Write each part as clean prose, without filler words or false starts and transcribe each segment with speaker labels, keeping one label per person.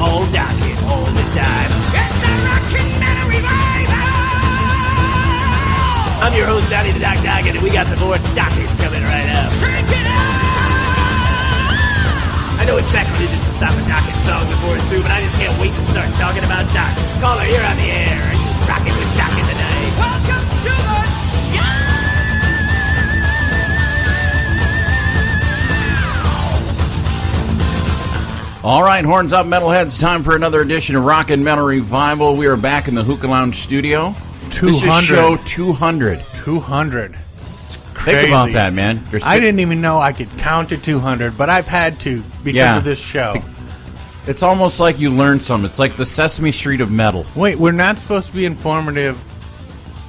Speaker 1: all Dokken all the time. It's the Rockin' Metal Revival! I'm your host, Johnny the Doc Dokken, and we got some more Dokken coming right up. Crank it up! I know exactly when to stop a Dokken song before it's through, but I just can't wait to start talking about Dokken. Caller, you're on the air. Are you rocking with Dokken tonight? Welcome to the show!
Speaker 2: All right, horns up, metalheads. Time for another edition of Rockin' Metal Revival. We are back in the Hookah Lounge studio.
Speaker 3: 200.
Speaker 2: This is show 200.
Speaker 3: 200. It's crazy.
Speaker 2: Think about that, man.
Speaker 3: I didn't even know I could count to 200, but I've had to because of this show.
Speaker 2: It's almost like you learned something. It's like the Sesame Street of metal.
Speaker 3: Wait, we're not supposed to be informative.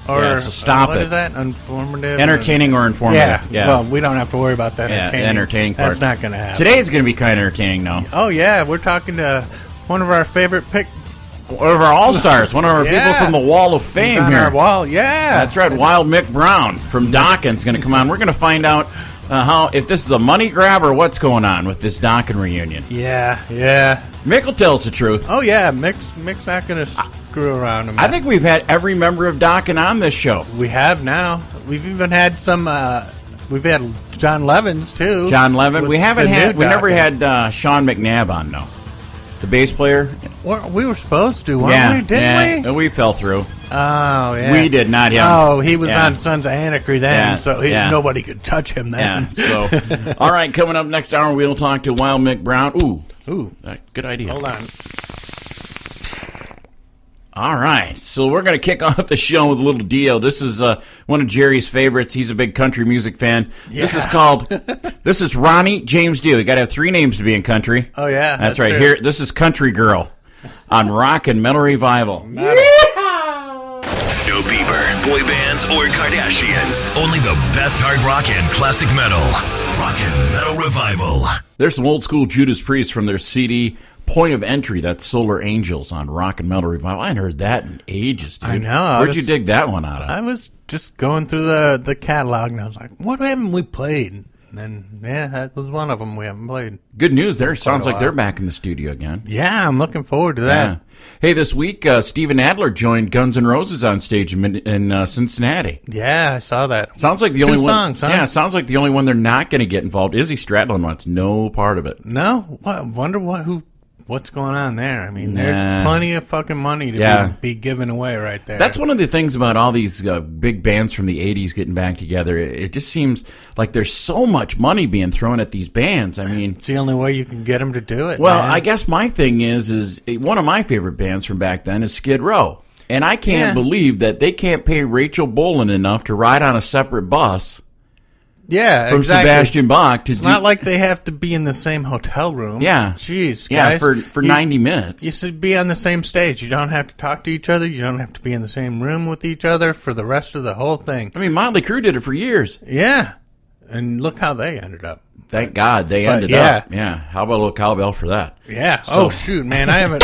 Speaker 3: Or
Speaker 2: so stop
Speaker 3: what
Speaker 2: it.
Speaker 3: Is that? Informative?
Speaker 2: Entertaining or informative.
Speaker 3: Yeah. Well, we don't have to worry about that.
Speaker 2: Yeah, the entertaining part.
Speaker 3: That's not going to happen.
Speaker 2: Today's going to be kind of entertaining, though.
Speaker 3: Oh, yeah. We're talking to one of our favorite
Speaker 2: one of our all-stars, one of our people from the Wall of Fame
Speaker 3: on
Speaker 2: here.
Speaker 3: Our wall, yeah.
Speaker 2: That's right. Wild Mick Brown from Dokken's going to come on. We're going to find out if this is a money grab or what's going on with this Dokken reunion.
Speaker 3: Yeah.
Speaker 2: Mick will tell us the truth.
Speaker 3: Oh, yeah. Mick's not going to screw around.
Speaker 2: I think we've had every member of Dokken on this show.
Speaker 3: We have now. We've even had some. We've had John Levins too.
Speaker 2: John Levin. We haven't had. We never had Sean McNabb on, no. The bass player.
Speaker 3: We were supposed to, weren't we? Didn't we?
Speaker 2: We fell through.
Speaker 3: Oh, yeah.
Speaker 2: We did not. Him.
Speaker 3: Oh, he was on Sons of Anarchy then, so nobody could touch him then.
Speaker 2: Yeah. So, all right. Coming up next hour, we'll talk to Wild Mick Brown. Ooh, good idea.
Speaker 3: Hold on.
Speaker 2: All right, so we're going to kick off the show with a little Dio. This is one of Jerry's favorites. He's a big country music fan. Yeah. This is Ronnie James Dio. You got to have three names to be in country.
Speaker 3: Oh, yeah.
Speaker 2: That's right.
Speaker 3: True.
Speaker 2: Here, this is Country Girl on Rockin' Metal Revival.
Speaker 4: No Bieber, boy bands, or Kardashians. Only the best hard rock and classic metal. Rockin' Metal Revival.
Speaker 2: There's some old school Judas Priest from their CD Point of Entry. That's Solar Angels on Rockin' Metal Revival. I hadn't heard that in ages, dude.
Speaker 3: I know.
Speaker 2: Where'd you dig that one out of?
Speaker 3: I was just going through the catalog, and I was like, what haven't we played? And then, that was one of them we haven't played.
Speaker 2: Good news there. Sounds like they're back in the studio again.
Speaker 3: Yeah, I'm looking forward to that.
Speaker 2: Yeah. Hey, this week, Steven Adler joined Guns N' Roses on stage in Cincinnati.
Speaker 3: Yeah, I saw that.
Speaker 2: Sounds like the only one.
Speaker 3: Songs, huh?
Speaker 2: Yeah, sounds like the only one they're not going to get involved. Izzy Stradlin wants no part of it.
Speaker 3: No? What? Wonder what's going on there? I mean, there's plenty of fucking money to be given away right there.
Speaker 2: That's one of the things about all these big bands from the 80s getting back together. It just seems like there's so much money being thrown at these bands. I mean,
Speaker 3: it's the only way you can get them to do it.
Speaker 2: Well,
Speaker 3: man.
Speaker 2: I guess my thing is one of my favorite bands from back then is Skid Row. And I can't believe that they can't pay Rachel Bolan enough to ride on a separate bus.
Speaker 3: Yeah,
Speaker 2: from
Speaker 3: exactly.
Speaker 2: Sebastian Bach to
Speaker 3: it's not like they have to be in the same hotel room.
Speaker 2: Yeah.
Speaker 3: Jeez, guys.
Speaker 2: Yeah, for 90 minutes.
Speaker 3: You should be on the same stage. You don't have to talk to each other. You don't have to be in the same room with each other for the rest of the whole thing.
Speaker 2: I mean, Motley Crue did it for years.
Speaker 3: Yeah. And look how they ended up.
Speaker 2: Thank God they ended up. Yeah. How about a little cowbell for that?
Speaker 3: Yeah. So, shoot, man. I'm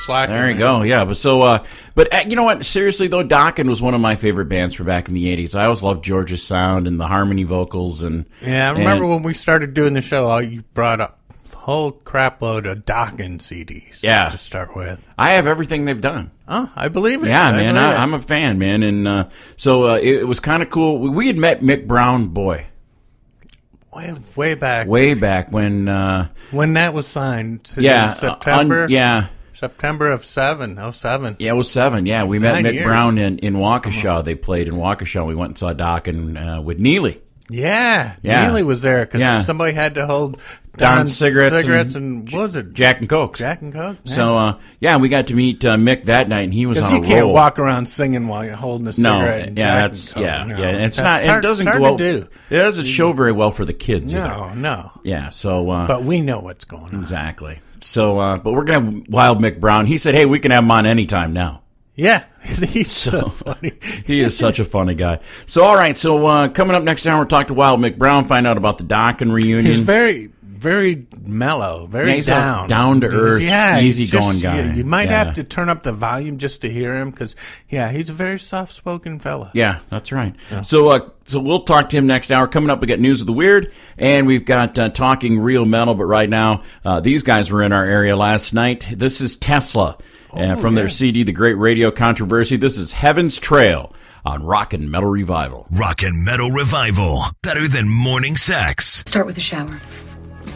Speaker 3: slacking.
Speaker 2: There you go. Yeah. But you know what? Seriously, though, Dokken was one of my favorite bands from back in the 80s. I always loved George's sound and the harmony vocals.
Speaker 3: Yeah, I remember when we started doing the show, you brought up a whole crap load of Dokken CDs to start with.
Speaker 2: I have everything they've done.
Speaker 3: Oh, I believe it.
Speaker 2: Yeah, man. I'm a fan, man. And so it was kind of cool. We had met Mick Brown, boy.
Speaker 3: Way back.
Speaker 2: Way back when
Speaker 3: that was signed. In September. September of 07.
Speaker 2: Yeah, it was 07. Yeah, we met Mick
Speaker 3: years.
Speaker 2: Brown in Waukesha. They played in Waukesha. We went and saw Dokken with Neely.
Speaker 3: Yeah. Neely was there because somebody had to hold Don's cigarettes and what was it?
Speaker 2: Jack and Coke.
Speaker 3: Jack and Coke. Yeah.
Speaker 2: So we got to meet Mick that night, and he was on a roll.
Speaker 3: Because you can't walk around singing while you're holding a cigarette. And Jack and Coke.
Speaker 2: And it's not.
Speaker 3: Hard,
Speaker 2: it doesn't
Speaker 3: hard
Speaker 2: go.
Speaker 3: to do.
Speaker 2: It doesn't show very well for the kids.
Speaker 3: No.
Speaker 2: Yeah. So.
Speaker 3: But we know what's going on.
Speaker 2: Exactly. So, but we're gonna have Wild Mick Brown. He said, "Hey, we can have him on anytime now."
Speaker 3: Yeah, he's so funny.
Speaker 2: He is such a funny guy. So, all right. So, coming up next hour, we'll talk to Wild Mick Brown, find out about the Dokken reunion.
Speaker 3: He's very, very mellow, very
Speaker 2: he's
Speaker 3: down
Speaker 2: to earth, easygoing guy.
Speaker 3: You might have to turn up the volume just to hear him because, he's a very soft-spoken fella.
Speaker 2: Yeah, that's right. Yeah. So we'll talk to him next hour. Coming up, we got News of the Weird, and we've got Talking Real Metal. But right now, these guys were in our area last night. This is Tesla from their CD, The Great Radio Controversy. This is Heaven's Trail on Rockin' Metal Revival.
Speaker 4: Rockin' Metal Revival. Better than morning sex.
Speaker 5: Start with a shower.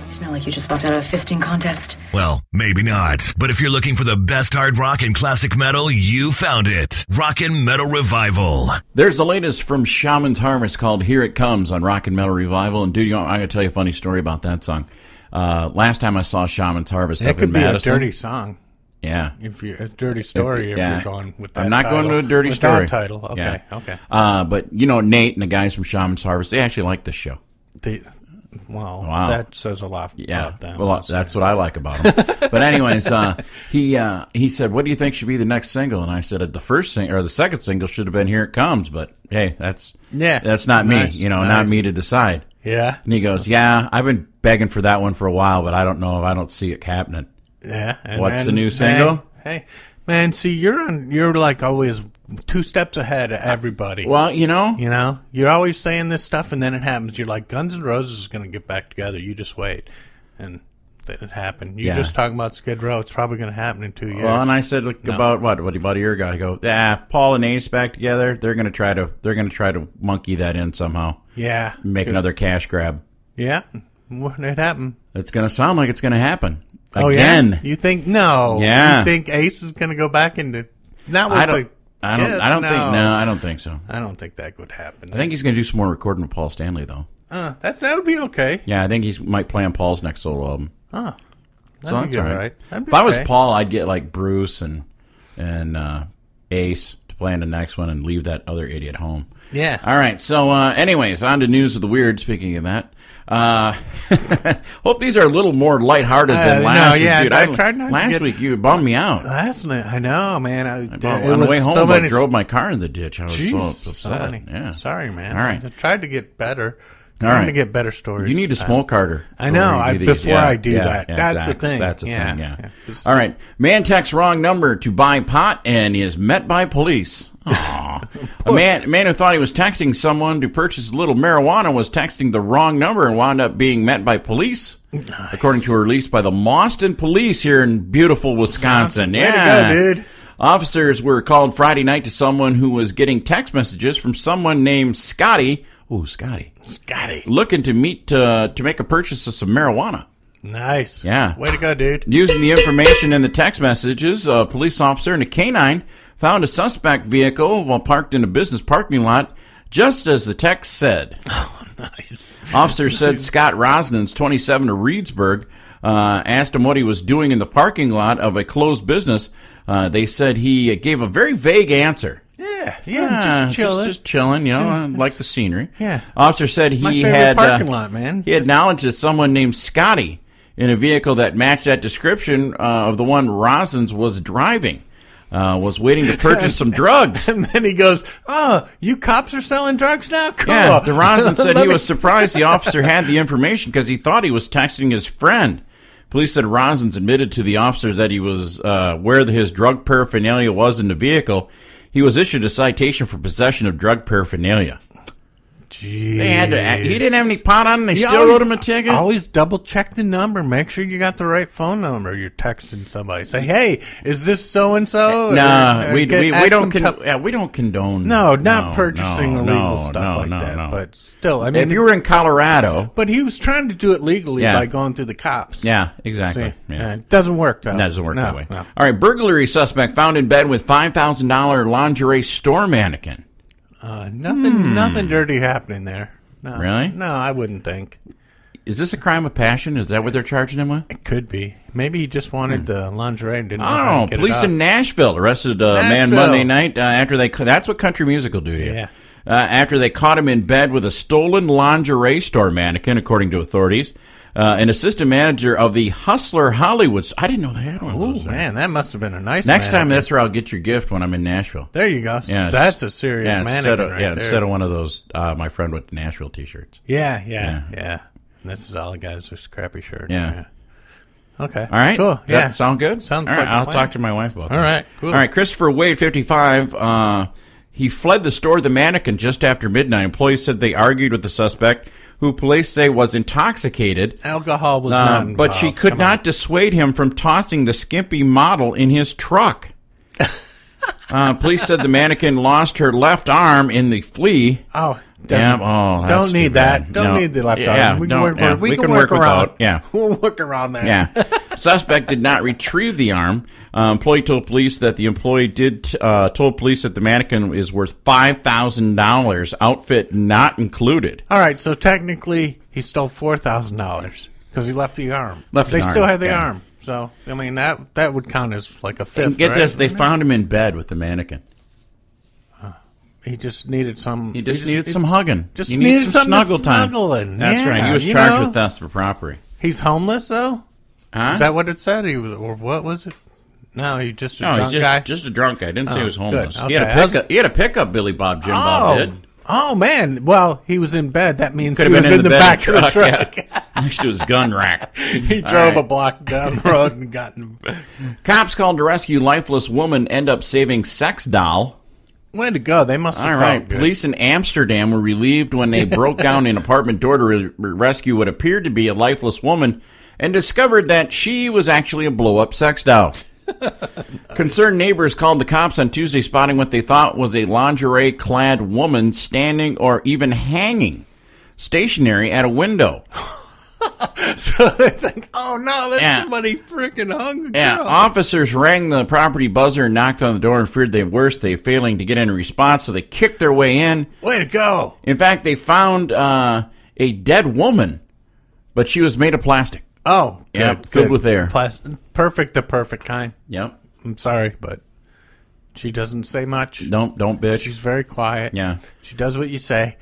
Speaker 5: You smell like you just walked out of a fisting contest.
Speaker 4: Well, maybe not. But if you're looking for the best hard rock and classic metal, you found it. Rockin' Metal Revival.
Speaker 2: There's the latest from Shaman's Harvest called Here It Comes on Rockin' Metal Revival. And dude, I'm going to tell you a funny story about that song. Last time I saw Shaman's Harvest up in Madison.
Speaker 3: That could be a dirty song.
Speaker 2: Yeah.
Speaker 3: If you're a dirty story, if you're going with that
Speaker 2: I'm not
Speaker 3: title.
Speaker 2: going to a dirty
Speaker 3: with
Speaker 2: story.
Speaker 3: That title. Okay, okay.
Speaker 2: But, Nate and the guys from Shaman's Harvest, they actually like this show.
Speaker 3: Wow. That says a lot about them.
Speaker 2: Well, that's what I like about them. But anyways, he said, what do you think should be the next single? And I said, the second single should have been Here It Comes. But, hey, that's not
Speaker 3: nice.
Speaker 2: Me, not me to decide.
Speaker 3: Yeah.
Speaker 2: And he goes, I've been begging for that one for a while, but I don't know if I don't see it happening.
Speaker 3: Yeah. And
Speaker 2: what's the new single?
Speaker 3: Hey, man, see, you're like always 2 steps ahead of everybody.
Speaker 2: Well,
Speaker 3: you're always saying this stuff, and then it happens. You're like, Guns N' Roses is going to get back together. You just wait. And then it happened. You're just talking about Skid Row. It's probably going to happen in 2 years.
Speaker 2: Well, and I said about about a year ago. I go, Paul and Ace back together. They're going to try to monkey that in somehow.
Speaker 3: Yeah,
Speaker 2: make another cash grab.
Speaker 3: Yeah, it happened.
Speaker 2: It's going to sound like it's going to happen.
Speaker 3: Oh,
Speaker 2: again.
Speaker 3: Yeah? You think no?
Speaker 2: Yeah.
Speaker 3: You think Ace is going to go back into?
Speaker 2: I don't think so.
Speaker 3: I don't think that would happen.
Speaker 2: I think he's going to do some more recording with Paul Stanley, though.
Speaker 3: That would be okay.
Speaker 2: Yeah, I think he might play on Paul's next solo album.
Speaker 3: That'd be all right.
Speaker 2: If I was Paul, I'd get like Bruce and Ace to play on the next one and leave that other idiot home.
Speaker 3: Yeah.
Speaker 2: All right. So, anyways, on to News of the Weird. Speaking of that, hope these are a little more lighthearted than last week. Dude,
Speaker 3: I tried not
Speaker 2: last week you bummed me out.
Speaker 3: Last night, I know, man.
Speaker 2: On the way home, I drove my car in the ditch. I was so upset.
Speaker 3: Yeah. Sorry, man.
Speaker 2: All right.
Speaker 3: I tried to get better. Trying to get better stories.
Speaker 2: You need a smoke harder.
Speaker 3: I know. Before I do that. That's the thing.
Speaker 2: That's the thing, yeah. All right. Man texts wrong number to buy pot and is met by police. Aww. A man who thought he was texting someone to purchase a little marijuana was texting the wrong number and wound up being met by police. Nice. According to a release by the Mauston Police here in beautiful Wisconsin.
Speaker 3: Way to go, dude.
Speaker 2: Officers were called Friday night to someone who was getting text messages from someone named Scotty. Ooh, Scotty. Looking to meet to make a purchase of some marijuana.
Speaker 3: Nice.
Speaker 2: Yeah.
Speaker 3: Way to go, dude.
Speaker 2: Using the information in the text messages, a police officer and a canine found a suspect vehicle while parked in a business parking lot, just as the text said.
Speaker 3: Oh, nice.
Speaker 2: Officer said Scott Rosnan's 27 of Reedsburg, asked him what he was doing in the parking lot of a closed business. They said he gave a very vague answer.
Speaker 3: Yeah, just chilling.
Speaker 2: Just chilling, like the scenery.
Speaker 3: Yeah.
Speaker 2: Officer said he
Speaker 3: had parking lot, man.
Speaker 2: He had knowledge of someone named Scotty in a vehicle that matched that description of the one Rosens was driving. Was waiting to purchase some drugs.
Speaker 3: And then he goes, "Oh, you cops are selling drugs now? Cool."
Speaker 2: Yeah, the Rosen said he was surprised the officer had the information because he thought he was texting his friend. Police said Rosens admitted to the officers that he was where his drug paraphernalia was in the vehicle. He was issued a citation for possession of drug paraphernalia.
Speaker 3: Jeez.
Speaker 2: He didn't have any pot on, and they still wrote him a ticket?
Speaker 3: Always double check the number. Make sure you got the right phone number. You're texting somebody. Say, hey, is this so-and-so?
Speaker 2: No, we don't condone.
Speaker 3: No, not purchasing illegal stuff like that. No. But still, I mean.
Speaker 2: If you were in Colorado.
Speaker 3: But he was trying to do it legally by going through the cops.
Speaker 2: Yeah, exactly.
Speaker 3: It doesn't work, though.
Speaker 2: It doesn't work that way. No. All right, burglary suspect found in bed with $5,000 lingerie store mannequin.
Speaker 3: Nothing dirty happening there. No.
Speaker 2: Really?
Speaker 3: No, I wouldn't think.
Speaker 2: Is this a crime of passion? Is that what they're charging him with?
Speaker 3: It could be. Maybe he just wanted the lingerie and didn't know
Speaker 2: how
Speaker 3: to get it
Speaker 2: police
Speaker 3: off.
Speaker 2: in Nashville arrested a man Monday night after they. That's what country music will do to you.
Speaker 3: Yeah.
Speaker 2: After they caught him in bed with a stolen lingerie store mannequin, according to authorities. An assistant manager of the Hustler Hollywood. I didn't know they had one of those.
Speaker 3: Oh, man, that must have been a nice
Speaker 2: Next time,
Speaker 3: mannequin.
Speaker 2: that's where I'll get your gift when I'm in Nashville.
Speaker 3: There you go.
Speaker 2: Yeah,
Speaker 3: that's a serious mannequin right there.
Speaker 2: Instead of one of those My Friend with Nashville t-shirts.
Speaker 3: Yeah. And this is all I got is this crappy shirt.
Speaker 2: Yeah.
Speaker 3: Okay.
Speaker 2: All right.
Speaker 3: Cool.
Speaker 2: Does that sound good?
Speaker 3: Sounds
Speaker 2: all right.
Speaker 3: like a
Speaker 2: I'll
Speaker 3: plan.
Speaker 2: talk to my wife about that.
Speaker 3: All right. Cool.
Speaker 2: All right. Christopher Wade, 55. He fled the store, the mannequin, just after midnight. Employees said they argued with the suspect, who police say was intoxicated.
Speaker 3: Alcohol was not involved.
Speaker 2: But she could not dissuade him from tossing the skimpy model in his truck. Police said the mannequin lost her left arm in the flee.
Speaker 3: Oh,
Speaker 2: damn! Oh,
Speaker 3: don't need that. Don't need the left arm. We can work around.
Speaker 2: Yeah,
Speaker 3: we'll work around that.
Speaker 2: Yeah. Suspect did not retrieve the arm. Employee told police that the employee told police that the mannequin is worth $5,000. Outfit not included.
Speaker 3: All right, so technically he stole $4,000 because he left the arm. They still had the arm. So I mean that would count as like a fifth.
Speaker 2: And get
Speaker 3: right?
Speaker 2: this, they found him in bed with the mannequin.
Speaker 3: He just needed some.
Speaker 2: He just needed some hugging.
Speaker 3: Just
Speaker 2: he
Speaker 3: needed
Speaker 2: some snuggle time.
Speaker 3: Snuggling.
Speaker 2: That's right. He was charged with theft for property.
Speaker 3: He's homeless though.
Speaker 2: Huh?
Speaker 3: Is that what it said? He was, or what was it? No, he's just a drunk guy.
Speaker 2: Just a drunk guy. Didn't say he was homeless.
Speaker 3: Okay.
Speaker 2: He had a pickup. Billy Bob Jim Bob did.
Speaker 3: Oh man! Well, he was in bed. That means
Speaker 2: Could
Speaker 3: he
Speaker 2: have
Speaker 3: was
Speaker 2: been
Speaker 3: in the back of the truck.
Speaker 2: Yeah. Next to his gun rack.
Speaker 3: He drove a block down the road and got in.
Speaker 2: Cops called to rescue lifeless woman. End up saving sex doll.
Speaker 3: Way to go! They must have
Speaker 2: All
Speaker 3: felt
Speaker 2: right.
Speaker 3: good.
Speaker 2: Police in Amsterdam were relieved when they broke down an apartment door to rescue what appeared to be a lifeless woman and discovered that she was actually a blow-up sex doll. Concerned neighbors called the cops on Tuesday, spotting what they thought was a lingerie-clad woman standing or even hanging stationary at a window.
Speaker 3: So they think, oh no, there's somebody freaking hung.
Speaker 2: Yeah, officers rang the property buzzer and knocked on the door and feared the worst. They failing to get any response, so they kicked their way in.
Speaker 3: Way to go!
Speaker 2: In fact, they found a dead woman, but she was made of plastic.
Speaker 3: Oh,
Speaker 2: yeah,
Speaker 3: good,
Speaker 2: filled with air.
Speaker 3: Perfect, the perfect kind.
Speaker 2: Yep.
Speaker 3: I'm sorry, but she doesn't say much.
Speaker 2: Don't bitch.
Speaker 3: She's very quiet.
Speaker 2: Yeah.
Speaker 3: She does what you say.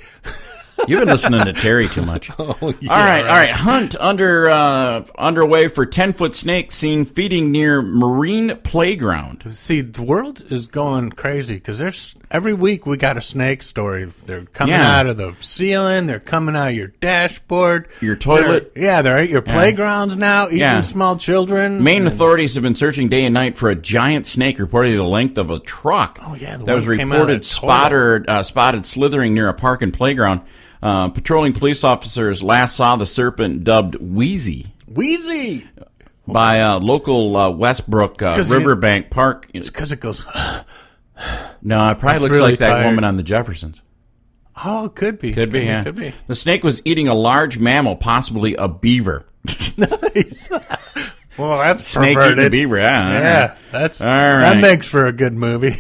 Speaker 2: You've been listening to Terry too much.
Speaker 3: Oh, yeah,
Speaker 2: all right. Hunt underway for 10-foot snake seen feeding near marine playground.
Speaker 3: See, the world is going crazy because every week we got a snake story. They're coming out of the ceiling. They're coming out of your dashboard.
Speaker 2: Your toilet.
Speaker 3: They're at your playgrounds now, eating small children.
Speaker 2: Maine authorities have been searching day and night for a giant snake reportedly the length of a truck.
Speaker 3: Oh, yeah.
Speaker 2: That was reported spotted slithering near a park and playground. Patrolling police officers last saw the serpent dubbed Wheezy.
Speaker 3: Wheezy!
Speaker 2: By local Westbrook Riverbank Park.
Speaker 3: It's because it goes...
Speaker 2: No, it probably looks
Speaker 3: really
Speaker 2: like that woman on the Jeffersons.
Speaker 3: Oh, it could be.
Speaker 2: Could be. The snake was eating a large mammal, possibly a beaver.
Speaker 3: Nice. Well, that's
Speaker 2: snake
Speaker 3: perverted.
Speaker 2: eating a beaver. Yeah,
Speaker 3: that's
Speaker 2: all right.
Speaker 3: That makes for a good movie.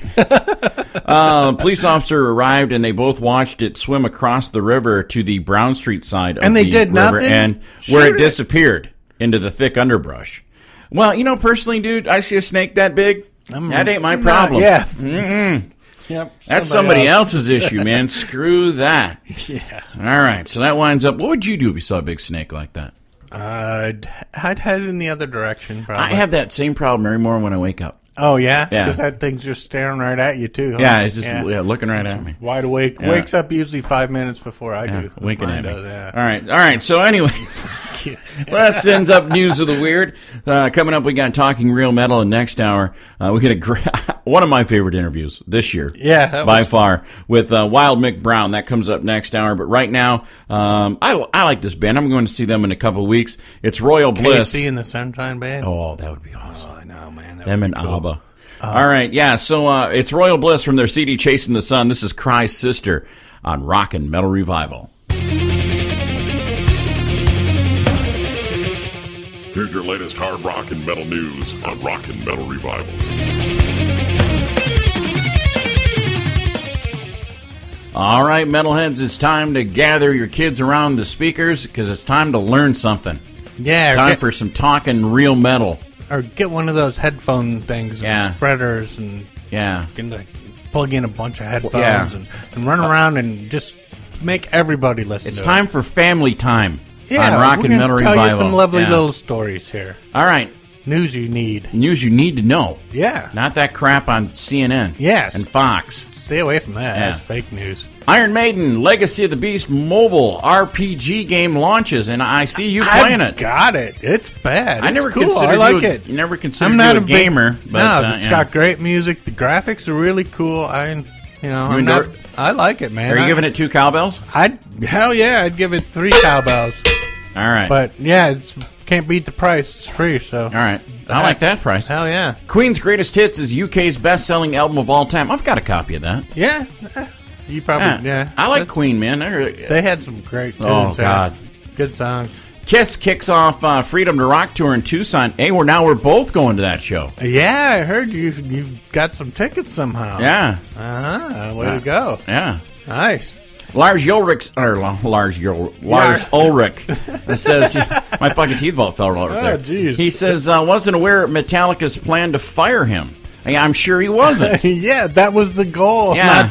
Speaker 2: Police officer arrived and they both watched it swim across the river to the Brown Street side of
Speaker 3: and they
Speaker 2: the
Speaker 3: did
Speaker 2: river
Speaker 3: nothing?
Speaker 2: and where it disappeared into the thick underbrush. Well, personally, dude, I see a snake that big. That ain't my problem.
Speaker 3: Yeah.
Speaker 2: Mm-mm.
Speaker 3: Yep.
Speaker 2: That's somebody else's issue, man. Screw that.
Speaker 3: Yeah.
Speaker 2: All right. So that winds up. What would you do if you saw a big snake like that?
Speaker 3: I'd head in the other direction, probably.
Speaker 2: I have that same problem every morning when I wake up.
Speaker 3: Oh, yeah?
Speaker 2: Yeah.
Speaker 3: Because that thing's just staring right at you, too. Huh?
Speaker 2: Yeah, it's just looking right at me.
Speaker 3: Wide awake. Yeah. Wakes up usually 5 minutes before I do.
Speaker 2: Winking at me.
Speaker 3: Yeah.
Speaker 2: All right. So anyway, well, that sends up news of the weird. Coming up, we got Talking Real Metal in next hour. We get one of my favorite interviews this year.
Speaker 3: Yeah.
Speaker 2: By far, with Wild Mick Brown. That comes up next hour. But right now, I like this band. I'm going to see them in a couple of weeks. It's Royal Bliss.
Speaker 3: KC and the Sunshine Band?
Speaker 2: Oh, that would be awesome.
Speaker 3: Oh, I know, man.
Speaker 2: Them and cool. ABBA. All right, yeah, so it's Royal Bliss from their CD Chasing the Sun. This is Cry's Sister on Rockin' Metal Revival.
Speaker 6: Here's your latest hard rock and metal news on Rockin' Metal Revival.
Speaker 2: All right, metalheads, it's time to gather your kids around the speakers because it's time to learn something.
Speaker 3: Yeah.
Speaker 2: It's time for some talking real metal.
Speaker 3: Or get one of those headphone things and spreaders and you can plug in a bunch of headphones and run around and just make everybody listen
Speaker 2: it's
Speaker 3: to
Speaker 2: time for family time
Speaker 3: on
Speaker 2: Rockin' Metal Revival.
Speaker 3: Tell you some lovely little stories here.
Speaker 2: All right.
Speaker 3: News you need.
Speaker 2: News you need to know.
Speaker 3: Yeah.
Speaker 2: Not that crap on CNN.
Speaker 3: Yes.
Speaker 2: And Fox.
Speaker 3: Stay away from that.
Speaker 2: Yeah.
Speaker 3: That's fake news.
Speaker 2: Iron Maiden, Legacy of the Beast mobile RPG game launches, and I see you playing it.
Speaker 3: Got it. It's bad.
Speaker 2: I never
Speaker 3: it's cool.
Speaker 2: considered
Speaker 3: I like
Speaker 2: you
Speaker 3: it.
Speaker 2: You never considered
Speaker 3: I'm not
Speaker 2: you a gamer. But,
Speaker 3: it's got great music. The graphics are really cool. I like it, man.
Speaker 2: Are you giving it 2 cowbells?
Speaker 3: Hell yeah, I'd give it 3 cowbells.
Speaker 2: All right.
Speaker 3: But yeah, can't beat the price. It's free, so.
Speaker 2: All right. I like that price.
Speaker 3: Hell yeah.
Speaker 2: Queen's Greatest Hits is UK's best-selling album of all time. I've got a copy of that.
Speaker 3: Yeah. You probably, yeah.
Speaker 2: I like Queen, man.
Speaker 3: They had some great tunes.
Speaker 2: Oh, God.
Speaker 3: Good songs.
Speaker 2: Kiss kicks off Freedom to Rock Tour in Tucson. Hey, we're both going to that show.
Speaker 3: Yeah, I heard you've got some tickets somehow.
Speaker 2: Yeah.
Speaker 3: Way to go.
Speaker 2: Yeah.
Speaker 3: Nice.
Speaker 2: Lars Ulrich says, my fucking teeth ball fell right there.
Speaker 3: Geez.
Speaker 2: He says, wasn't aware Metallica's plan to fire him. I'm sure he wasn't.
Speaker 3: Yeah, that was the goal.
Speaker 2: Yeah.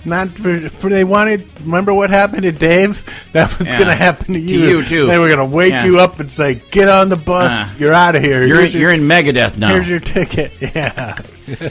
Speaker 3: They wanted. Remember what happened to Dave? That was going to happen to you.
Speaker 2: To you too.
Speaker 3: They were going to wake you up and say, "Get on the bus. You're out of here.
Speaker 2: You're in Megadeth now.
Speaker 3: Here's your ticket." Yeah.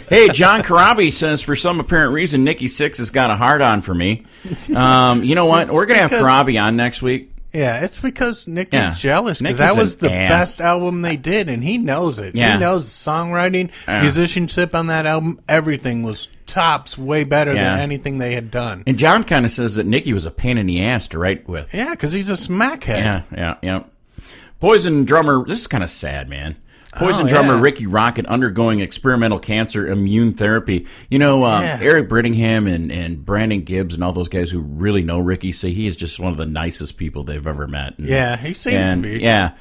Speaker 2: Hey, John Karabi says, for some apparent reason, Nikki Sixx has got a hard-on for me. You know what? We're going to have Karabi on next week.
Speaker 3: Yeah, it's because Nick is jealous, because
Speaker 2: Nick
Speaker 3: that was the
Speaker 2: ass.
Speaker 3: best album they did, and he knows it.
Speaker 2: Yeah.
Speaker 3: He knows songwriting, musicianship on that album, everything was tops, way better than anything they had done.
Speaker 2: And John kind of says that Nicky was a pain in the ass to write with.
Speaker 3: Yeah, because he's a smackhead.
Speaker 2: Yeah. Poison drummer, this is kind of sad, man. Poison drummer Ricky Rocket undergoing experimental cancer immune therapy. You know, Eric Brittingham and Brandon Gibbs and all those guys who really know Ricky say he is just one of the nicest people they've ever met. And,
Speaker 3: he seems to be.
Speaker 2: Yeah.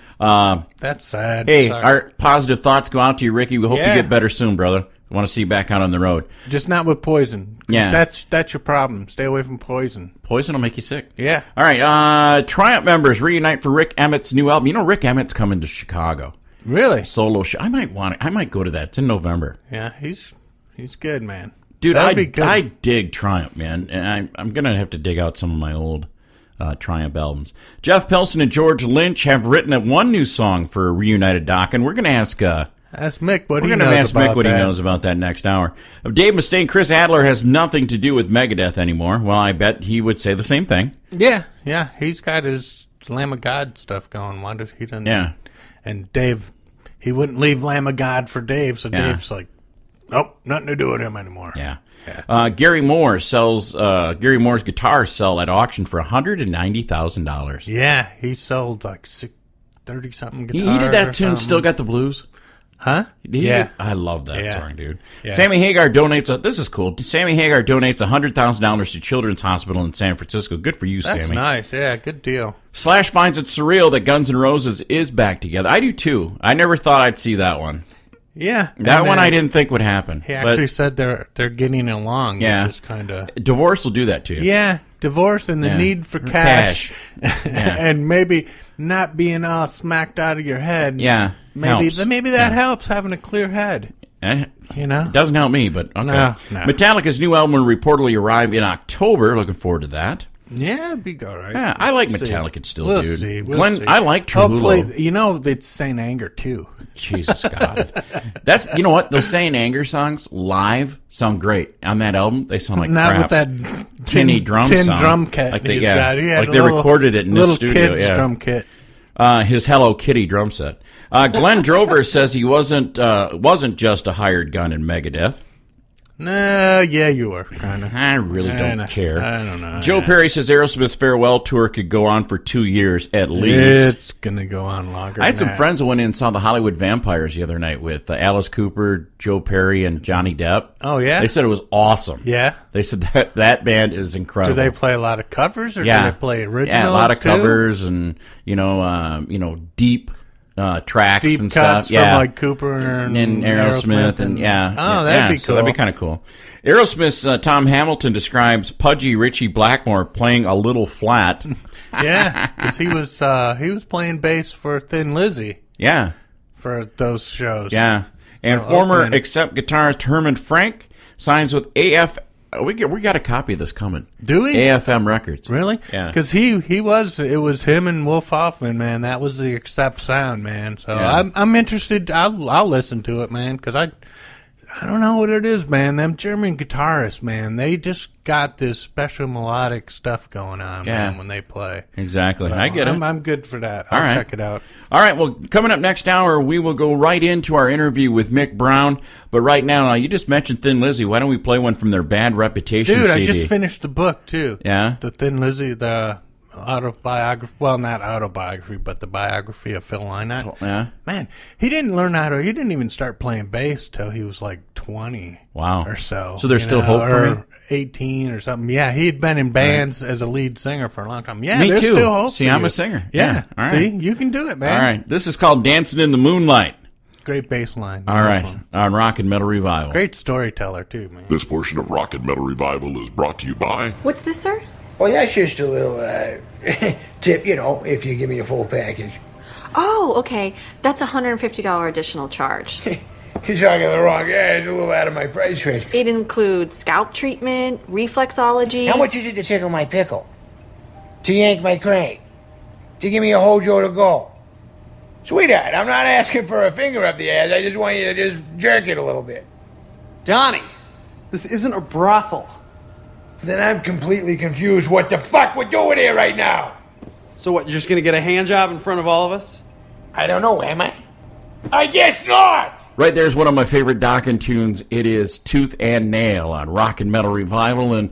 Speaker 3: That's sad.
Speaker 2: Hey,
Speaker 3: Sorry.
Speaker 2: our positive thoughts go out to you, Ricky. We hope you get better soon, brother. We want to see you back out on the road.
Speaker 3: Just not with Poison.
Speaker 2: Yeah.
Speaker 3: That's your problem. Stay away from Poison.
Speaker 2: Poison will make you sick.
Speaker 3: Yeah.
Speaker 2: All right. Triumph members reunite for Rick Emmett's new album. You know, Rick Emmett's coming to Chicago.
Speaker 3: Really?
Speaker 2: Solo show. I might go to that. It's in November.
Speaker 3: Yeah, he's good, man.
Speaker 2: Dude,
Speaker 3: That'd be good.
Speaker 2: I dig Triumph, man. And I'm going to have to dig out some of my old Triumph albums. Jeff Pilson and George Lynch have written one new song for Reunited Doc, and we're going to ask
Speaker 3: Mick what
Speaker 2: he knows about that next hour. Dave Mustaine, Chris Adler has nothing to do with Megadeth anymore. Well, I bet he would say the same thing.
Speaker 3: Yeah. He's got his Lamb of God stuff going. Why does he doesn't?
Speaker 2: Yeah.
Speaker 3: And Dave, he wouldn't leave Lamb of God for Dave, so Dave's like, nope, nothing to do with him anymore.
Speaker 2: Yeah. Gary Moore's guitars sell at auction for $190,000.
Speaker 3: Yeah, he sold like 30-something guitars.
Speaker 2: He did that tune, Still Got the Blues.
Speaker 3: Huh?
Speaker 2: I love that song, dude.
Speaker 3: Yeah.
Speaker 2: Sammy Hagar donates, this is cool. Sammy Hagar donates $100,000 to Children's Hospital in San Francisco. Good for you, Sammy.
Speaker 3: That's nice. Yeah, good deal.
Speaker 2: Slash finds it surreal that Guns N' Roses is back together. I do, too. I never thought I'd see that one.
Speaker 3: Yeah.
Speaker 2: That one I didn't think would happen.
Speaker 3: He actually said they're getting along.
Speaker 2: Yeah.
Speaker 3: Which is kind of...
Speaker 2: Divorce will do that to you.
Speaker 3: Yeah. Divorce and the need for cash.
Speaker 2: Yeah.
Speaker 3: And maybe not being all smacked out of your head.
Speaker 2: Yeah.
Speaker 3: Maybe that helps, having a clear head. You know?
Speaker 2: It doesn't help me, but okay.
Speaker 3: No.
Speaker 2: Metallica's new album will reportedly arrive in October. Looking forward to that.
Speaker 3: Yeah, it'd be all right.
Speaker 2: Yeah, I like Metallica still,
Speaker 3: we'll
Speaker 2: dude.
Speaker 3: See.
Speaker 2: Glenn, I like Trujillo.
Speaker 3: Hopefully, it's Saint Anger, too.
Speaker 2: Jesus, God. You know what? Those Saint Anger songs live sound great. On that album, they sound like
Speaker 3: not
Speaker 2: crap.
Speaker 3: With that
Speaker 2: tinny drum sound.
Speaker 3: Drum kit.
Speaker 2: Like
Speaker 3: they
Speaker 2: recorded it in this studio.
Speaker 3: Kid's drum kit.
Speaker 2: His Hello Kitty drum set. Glenn Drover says he wasn't just a hired gun in Megadeth.
Speaker 3: No, yeah, you were kind of.
Speaker 2: I really don't care.
Speaker 3: I don't know.
Speaker 2: Joe Perry says Aerosmith's farewell tour could go on for 2 years at least.
Speaker 3: It's gonna go on longer.
Speaker 2: I had some friends that went in and saw the Hollywood Vampires the other night with Alice Cooper, Joe Perry, and Johnny Depp.
Speaker 3: Oh yeah,
Speaker 2: they said it was awesome.
Speaker 3: Yeah,
Speaker 2: they said that band is incredible.
Speaker 3: Do they play a lot of covers or do they play originals?
Speaker 2: Yeah, a lot of
Speaker 3: too?
Speaker 2: covers and deep. Tracks
Speaker 3: deep
Speaker 2: and
Speaker 3: cuts
Speaker 2: stuff,
Speaker 3: from like Cooper and
Speaker 2: Aerosmith and
Speaker 3: that'd be cool.
Speaker 2: So that'd be kind of cool. Aerosmith's Tom Hamilton describes pudgy Richie Blackmore playing a little flat.
Speaker 3: Yeah, because he was playing bass for Thin Lizzy.
Speaker 2: Yeah,
Speaker 3: for those shows.
Speaker 2: Yeah, and former Accept guitarist Herman Frank signs with we got a copy of this coming.
Speaker 3: Do we?
Speaker 2: AFM Records.
Speaker 3: Really?
Speaker 2: Yeah.
Speaker 3: Because it was him and Wolf Hoffman, man. That was the Accept sound, man. So I'm interested. I'll listen to it, man, because I don't know what it is, man. Them German guitarists, man, they just got this special melodic stuff going on, man, when they play.
Speaker 2: Exactly.
Speaker 3: So
Speaker 2: I get it.
Speaker 3: I'm good for that. I'll check it out.
Speaker 2: All right. Well, coming up next hour, we will go right into our interview with Mick Brown. But right now, you just mentioned Thin Lizzy. Why don't we play one from their Bad Reputation
Speaker 3: CD?
Speaker 2: CD?
Speaker 3: I just finished the book, too.
Speaker 2: Yeah?
Speaker 3: The Thin Lizzy, the autobiography, well, not autobiography, but the biography of Phil Lynott.
Speaker 2: Yeah.
Speaker 3: Man, he didn't even start playing bass till he was like 20.
Speaker 2: Wow.
Speaker 3: Or so.
Speaker 2: So there's still hope for me?
Speaker 3: 18 or something. Yeah, he had been in bands as a lead singer for a long time. Yeah,
Speaker 2: me
Speaker 3: there's
Speaker 2: too.
Speaker 3: still hope
Speaker 2: See,
Speaker 3: for
Speaker 2: I'm
Speaker 3: you.
Speaker 2: a singer.
Speaker 3: Yeah.
Speaker 2: All right.
Speaker 3: See, you can do it, man.
Speaker 2: All right. This is called Dancing in the Moonlight.
Speaker 3: Great bass line.
Speaker 2: All right. On Rock and Metal Revival.
Speaker 3: Great storyteller, too, man.
Speaker 6: This portion of Rock and Metal Revival is brought to you by...
Speaker 7: What's this, sir?
Speaker 8: Well, that's just a little tip, if you give me a full package.
Speaker 7: Oh, okay. That's a $150 additional charge.
Speaker 8: You're talking to the wrong guy. It's a little out of my price range.
Speaker 7: It includes scalp treatment, reflexology.
Speaker 8: How much is it to tickle my pickle? To yank my crank? To give me a Hojo to go? Sweetheart, I'm not asking for a finger up the ass. I just want you to just jerk it a little bit.
Speaker 9: Donnie, this isn't a brothel.
Speaker 8: Then I'm completely confused what the fuck we're doing here right now.
Speaker 9: So what, you're just going to get a hand job in front of all of us?
Speaker 8: I don't know, am I? I guess not!
Speaker 2: Right there's one of my favorite Dokken tunes. It is Tooth and Nail on Rock and Metal Revival. And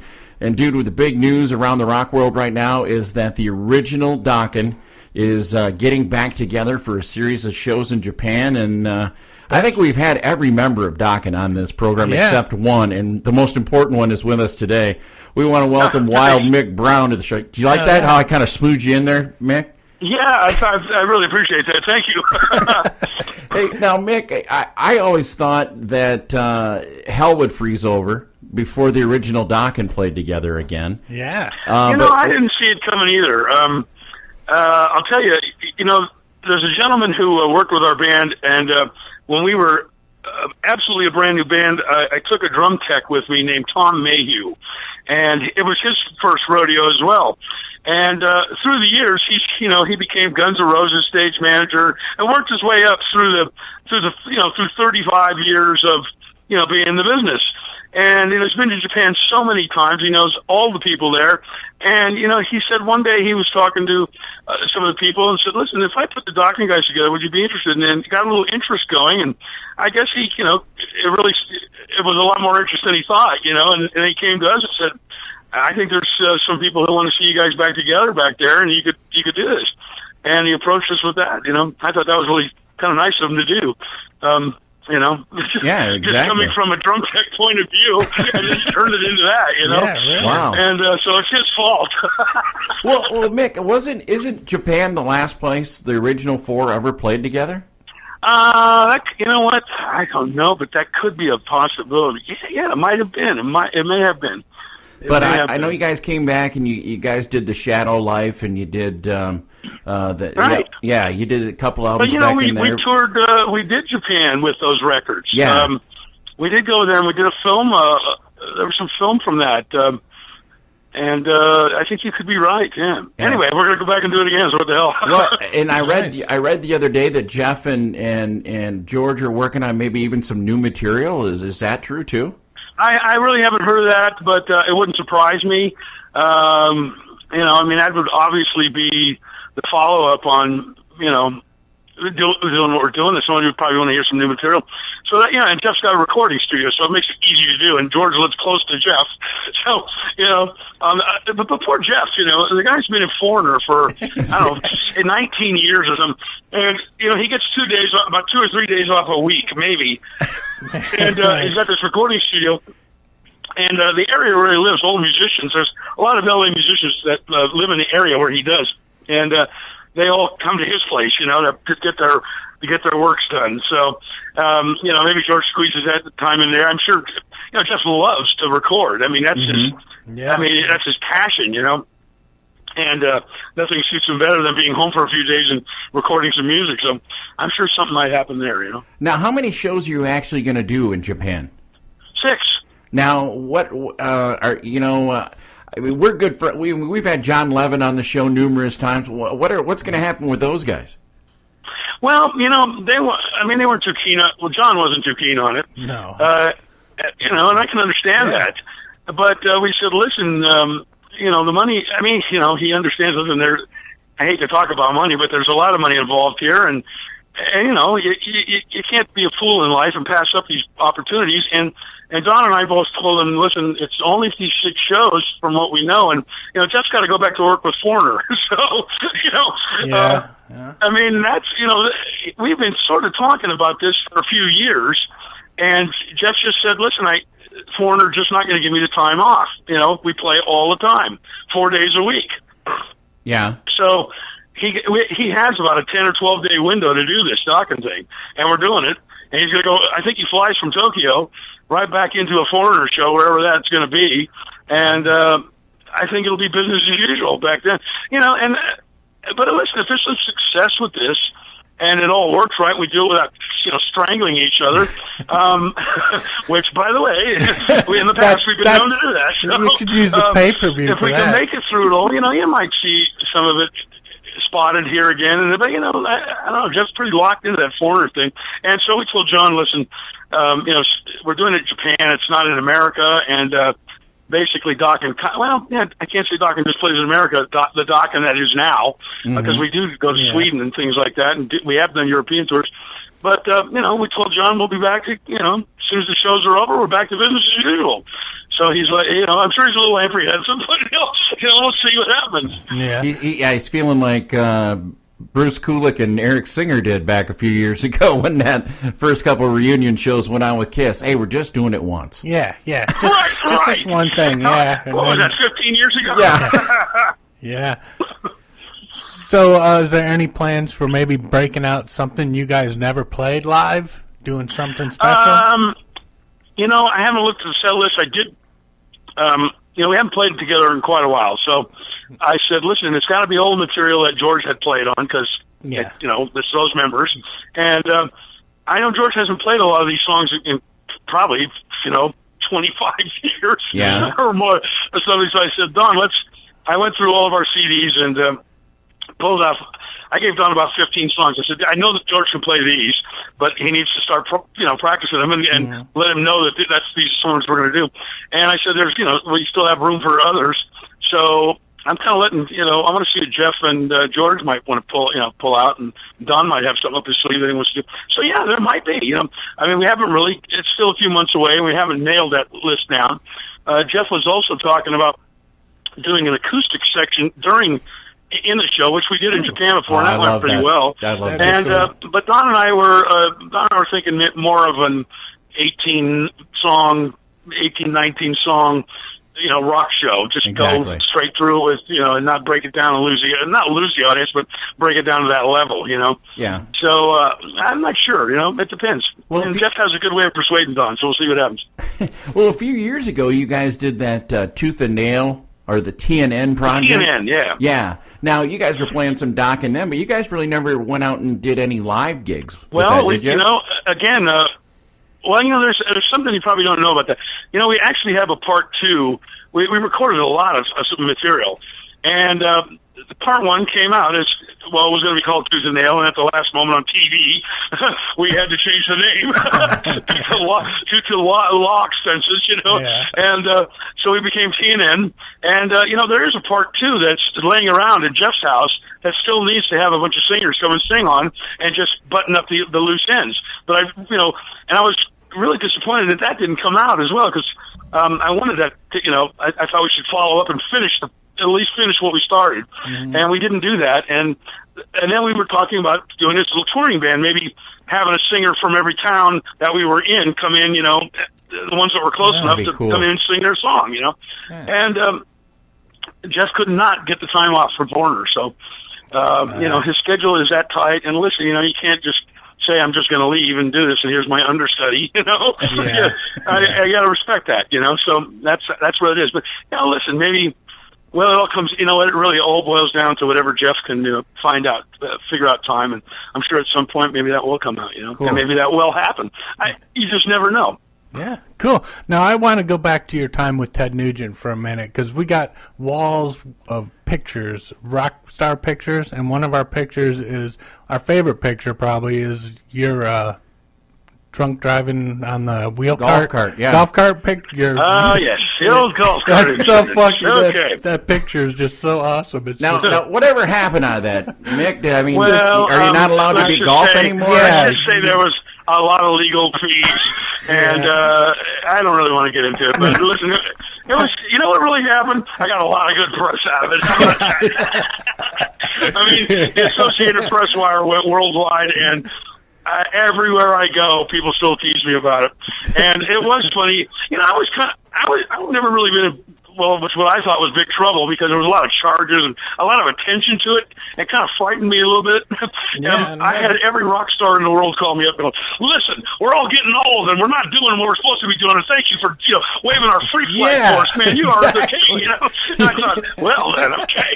Speaker 2: dude, with the big news around the rock world right now is that the original Dokken is getting back together for a series of shows in Japan. And I think we've had every member of Dokken on this program except one. And the most important one is with us today. We want to welcome Wild Mick Brown to the show. Do you like that, how I kind of splooged you in there, Mick?
Speaker 10: Yeah, I really appreciate that. Thank you.
Speaker 2: Hey, now, Mick, I always thought that hell would freeze over before the original Dokken played together again.
Speaker 3: Yeah.
Speaker 10: I didn't see it coming either. I'll tell you, there's a gentleman who worked with our band, and when we were absolutely a brand new band, I took a drum tech with me named Tom Mayhew, and it was his first rodeo as well. And through the years, he became Guns N' Roses stage manager and worked his way up through 35 years of being in the business. And he's been to Japan so many times. He knows all the people there. And he said one day he was talking to some of the people and said, "Listen, if I put the Dokken guys together, would you be interested?" And then got a little interest going. And I guess it was a lot more interest than he thought. And he came to us and said, "I think there's some people who want to see you guys back together back there, and you could do this." And he approached us with that. I thought that was really kind of nice of him to do.
Speaker 2: Yeah, exactly.
Speaker 10: Just coming from a drum tech point of view, and just turned it into that.
Speaker 3: Yeah, really.
Speaker 2: Wow.
Speaker 10: And so it's his fault.
Speaker 2: well, Mick, isn't Japan the last place the original four ever played together?
Speaker 10: You know what? I don't know, but that could be a possibility. Yeah, it might have been. It may have been.
Speaker 2: But I know you guys came back and you guys did the Shadow Life and you did
Speaker 10: right.
Speaker 2: Yeah, you did a couple albums.
Speaker 10: But
Speaker 2: back in there.
Speaker 10: we toured. We did Japan with those records.
Speaker 2: Yeah,
Speaker 10: we did go there and we did a film. There was some film from that, and I think you could be right. Yeah. Anyway, we're gonna go back and do it again. So what the hell?
Speaker 2: Well, and I read the other day that Jeff and George are working on maybe even some new material. Is that true too?
Speaker 10: I really haven't heard of that, but it wouldn't surprise me. That would obviously be the follow-up on, doing what we're doing. That's someone who probably want to hear some new material. So that, and Jeff's got a recording studio, so it makes it easy to do. And George lives close to Jeff. So, but poor Jeff, the guy's been a foreigner for, 19 years or something. And, he gets about 2 or 3 days off a week, maybe. And he's got this recording studio. And the area where he lives, all the musicians, there's a lot of LA musicians that live in the area where he does. And they all come to his place, to get their works done. So, maybe George squeezes that time in there. I'm sure, Jeff loves to record. I mean, that's that's his passion, And nothing suits him better than being home for a few days and recording some music. So I'm sure something might happen there,
Speaker 2: Now, how many shows are you actually going to do in Japan?
Speaker 10: 6.
Speaker 2: Now, what are you know? I mean, we're good for we've had John Levin on the show numerous times. What's going to happen with those guys?
Speaker 10: Well, you know, they weren't too keen on. Well, John wasn't too keen on it.
Speaker 3: No.
Speaker 10: You know, and I can understand that. But we said, listen, you know, the money. I mean, you know, he understands. Listen, I hate to talk about money, but there's a lot of money involved here, and you know, you can't be a fool in life and pass up these opportunities. And Don and I both told him, listen, it's only these 6 shows from what we know, and you know, Jeff's got to go back to work with Foreigner. So, you know, I mean, that's, you know, we've been sort of talking about this for a few years, and Jeff just said, listen, Foreigner just not going to give me the time off. You know, we play all the time, 4 days a week.
Speaker 2: Yeah.
Speaker 10: So he has about a 10 or 12 day window to do this docking thing, and we're doing it. And he's going to go. I think he flies from Tokyo right back into a Foreigner show, wherever that's going to be, and I think it'll be business as usual back then. You know, and but listen, if there's some success with this, and it all works right, we do it without, you know, strangling each other. Which, by the way, in the past we've been known to do that. So,
Speaker 3: you could use the pay-per-view
Speaker 10: if
Speaker 3: for
Speaker 10: we can make it through it all, you know, you might see some of it spotted here again. But, you know, I don't know, Jeff's pretty locked into that Foreigner thing. And so we told John, listen, you know, we're doing it in Japan. It's not in America. And basically Dokken, well, yeah, I can't say Dokken just plays in America, the Dokken that is now, because we do go to Sweden and things like that, and we have done European tours. But, you know, we told John we'll be back, you know, as soon as the shows are over, we're back to business as usual. So he's like, you know, I'm sure he's a little apprehensive, but, you know, we'll see what happens.
Speaker 3: Yeah.
Speaker 2: He's feeling like Bruce Kulick and Eric Singer did back a few years ago when that first couple of reunion shows went on with Kiss. Hey, we're just doing it once.
Speaker 3: Yeah. Just this one thing, yeah.
Speaker 10: What was that, 15 years ago?
Speaker 2: Yeah.
Speaker 3: Yeah. So, is there any plans for maybe breaking out something you guys never played live? Doing something special?
Speaker 10: You know, I haven't looked at the set list. I did, you know, we haven't played together in quite a while. So I said, listen, it's got to be old material that George had played on because, you know, it's those members. And I know George hasn't played a lot of these songs in probably, you know, 25 years or more. So I said, Don, I went through all of our CDs and pulled out. I gave Don about 15 songs. I said, I know that George can play these, but he needs to start, you know, practicing them and let him know that that's these songs we're going to do. And I said, there's, you know, we still have room for others. So I'm kind of letting, you know, I want to see if Jeff and George might want to pull out, and Don might have something up his sleeve that he wants to do. So yeah, there might be, you know, I mean, we haven't really, it's still a few months away, and we haven't nailed that list down. Jeff was also talking about doing an acoustic section in the show, which we did in Japan before, and that went pretty well.
Speaker 2: I love
Speaker 10: and
Speaker 2: that.
Speaker 10: But Don and I were thinking more of an 18, 19 song, you know, rock show. Just go straight through it with, you know, and not break it down and not lose the audience, but break it down to that level, you know.
Speaker 2: Yeah.
Speaker 10: So I'm not sure, you know. It depends. Well, and Jeff has a good way of persuading Don, so we'll see what happens.
Speaker 2: Well, a few years ago, you guys did that Tooth and Nail, or the TNN project.
Speaker 10: TNN, yeah.
Speaker 2: Yeah. Now, you guys were playing some Doc and them, but you guys really never went out and did any live gigs.
Speaker 10: Well, you know, again, well, you know, there's something you probably don't know about that. You know, we actually have a part 2. We recorded a lot of material, and part 1 came out as, well, it was going to be called Tooth and Nail, and at the last moment on TV, we had to change the name due to law expenses, you know. Yeah. And so we became TNN. And, you know, there is a part 2 that's laying around at Jeff's house that still needs to have a bunch of singers come and sing on and just button up the loose ends. But you know, and I was really disappointed that didn't come out as well, because I wanted that to, you know, I thought we should follow up and at least finish what we started. And we didn't do that. And then we were talking about doing this little touring band, maybe having a singer from every town that we were in come in, you know, the ones that were close enough to come in and sing their song, you know. Yeah. And Jeff could not get the time off for Foreigner. So, you know, his schedule is that tight. And listen, you know, you can't just say, I'm just going to leave and do this, and here's my understudy, you know. Yeah. I got to respect that, you know. So that's what it is. But, you know, listen, maybe, well, it all comes, you know, it really all boils down to whatever Jeff can find out, figure out time, and I'm sure at some point maybe that will come out, you know, and maybe that will happen. You just never know.
Speaker 3: Yeah, cool. Now, I want to go back to your time with Ted Nugent for a minute, because we got walls of pictures, rock star pictures, and one of our pictures is, our favorite picture probably is your drunk driving on the wheel
Speaker 2: golf
Speaker 3: cart.
Speaker 2: Yeah.
Speaker 3: Golf cart picture.
Speaker 10: Oh, yes. The old golf cart.
Speaker 3: That's so fucking
Speaker 10: okay.
Speaker 3: that picture is just so awesome. It's
Speaker 2: Now, whatever happened out of that, Nick? I mean,
Speaker 10: Well,
Speaker 2: are you not allowed to be golf anymore?
Speaker 10: Let's just say there was a lot of legal fees, and I don't really want to get into it. But listen, it was. You know what really happened? I got a lot of good press out of it. I mean, the Associated Press wire went worldwide, and everywhere I go, people still tease me about it. And it was funny. You know, I've never really been with what I thought was big trouble, because there was a lot of charges and a lot of attention to it. It kind of frightened me a little bit. I had every rock star in the world call me up and go, listen, we're all getting old and we're not doing what we're supposed to be doing. And thank you for, waving our free flag for us, man. You are the king, And I thought, well, then, okay.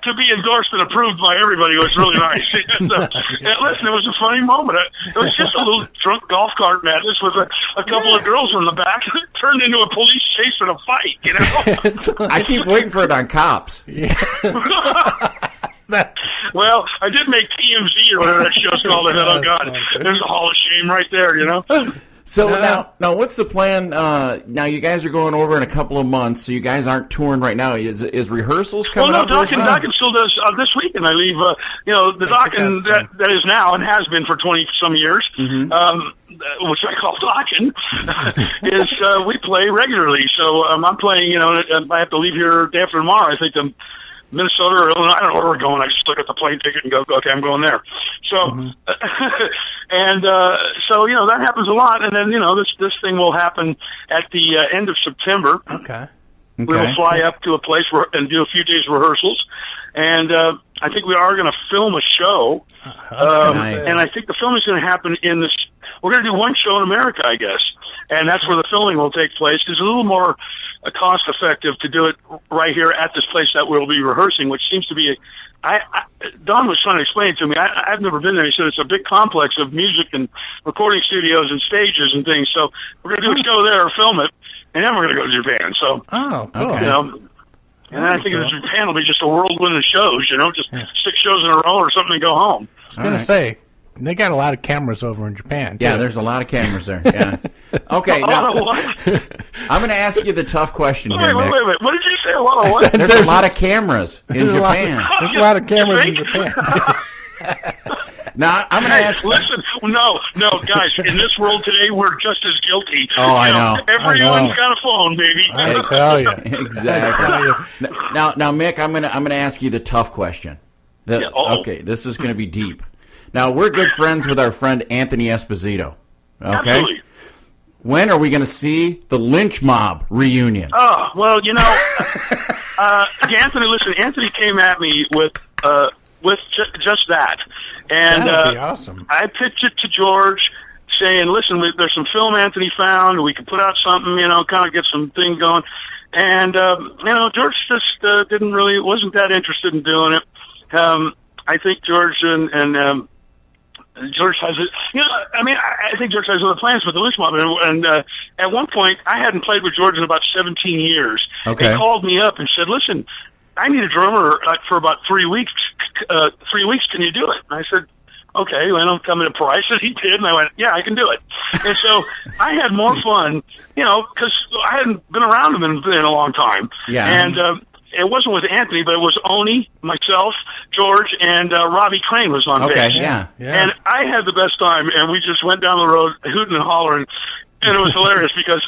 Speaker 10: to be endorsed and approved by everybody was really nice. And listen, it was a funny moment. It was just a little drunk golf cart madness with a couple of girls in the back. It turned into a police chase and a fight,
Speaker 2: I keep waiting for it on Cops.
Speaker 3: Yeah.
Speaker 10: Well, I did make TMZ or whatever that show's called. I thought, oh, God, there's a Hall of Shame right there,
Speaker 2: So now, what's the plan? Now you guys are going over in a couple of months, so you guys aren't touring right now. Is rehersals coming up?
Speaker 10: Well, no, Dokken still does this weekend. I leave, the Dokken that is now and has been for 20-some years, which I call Dokken, is we play regularly. So I'm playing, I have to leave here day after tomorrow. I think Minnesota or Illinois, I don't know where we're going. I just look at the plane ticket and go, okay, I'm going there. So, so, that happens a lot. And then, this thing will happen at the end of September.
Speaker 3: Okay.
Speaker 10: We will fly up to a place and do a few days of rehearsals. And I think we are going to film a show.
Speaker 2: Nice.
Speaker 10: And I think the filming is going to happen in this. We're going to do one show in America, I guess. And that's where the filming will take place. It's a little more cost effective to do it right here at this place that we'll be rehearsing, which seems to be Don was trying to explain it to me. I've never been there. He said it's a big complex of music and recording studios and stages and things. So we're going to do a show there, film it, and then we're going to go to Japan. So,
Speaker 3: cool.
Speaker 10: And then I think in Japan will be just a whirlwind of shows, just 6 shows in a row or something and go home.
Speaker 3: I was going to say, they got a lot of cameras over in Japan.
Speaker 2: Yeah, there's a lot of cameras there. Yeah. Okay, now I'm going to ask you the tough question here, Nick.
Speaker 10: Wait. What did you say? A lot of what?
Speaker 2: There's a lot of cameras in Japan.
Speaker 3: There's a lot of cameras in Japan.
Speaker 2: Now, I'm going to ask...
Speaker 10: Listen, no, guys, in this world today, we're just as guilty.
Speaker 2: Oh, I know.
Speaker 10: Everyone's got a phone, baby.
Speaker 3: I tell you.
Speaker 2: Exactly. Now, Mick, I'm going to ask you the tough question. Okay, this is going to be deep. Now, we're good friends with our friend Anthony Esposito. Okay?
Speaker 10: Absolutely.
Speaker 2: When are we going to see the Lynch Mob reunion?
Speaker 10: Oh, well, Anthony, listen, Anthony came at me with just that. And
Speaker 3: that would be awesome.
Speaker 10: I pitched it to George saying, listen, there's some film Anthony found. We could put out something, kind of get some thing going. And, George just wasn't that interested in doing it. I think George and George has it. I think George has other plans with the Lynch Mob. And at one point, I hadn't played with George in about 17 years.
Speaker 2: Okay.
Speaker 10: He called me up and said, listen, I need a drummer for about 3 weeks. 3 weeks, can you do it? And I said, okay, well, I'm coming to price. And he did, and I went, yeah, I can do it. And so I had more fun, because I hadn't been around him in a long time.
Speaker 2: Yeah.
Speaker 10: And it wasn't with Anthony, but it was Oni, myself, George, and Robbie Crane was on bass.
Speaker 2: Okay, yeah.
Speaker 10: And I had the best time, and we just went down the road hooting and hollering. And it was hilarious because,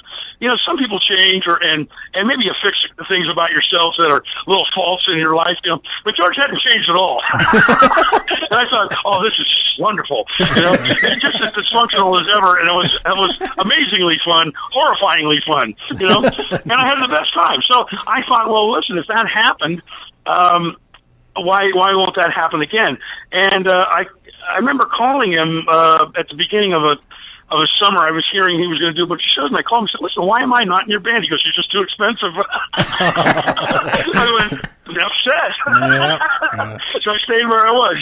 Speaker 10: some people change and maybe you fix things about yourself that are little faults in your life, but George hadn't changed at all. And I thought, oh, this is wonderful. It's just as dysfunctional as ever. And it was amazingly fun, horrifyingly fun, and I had the best time. So I thought, well, listen, if that happened, why won't that happen again? And, I remember calling him, at the beginning of a summer. I was hearing he was going to do a bunch of shows, and I called him and said, listen, why am I not in your band? He goes, you're just too expensive. I went, enough said.
Speaker 3: Yeah.
Speaker 10: So I stayed where I was,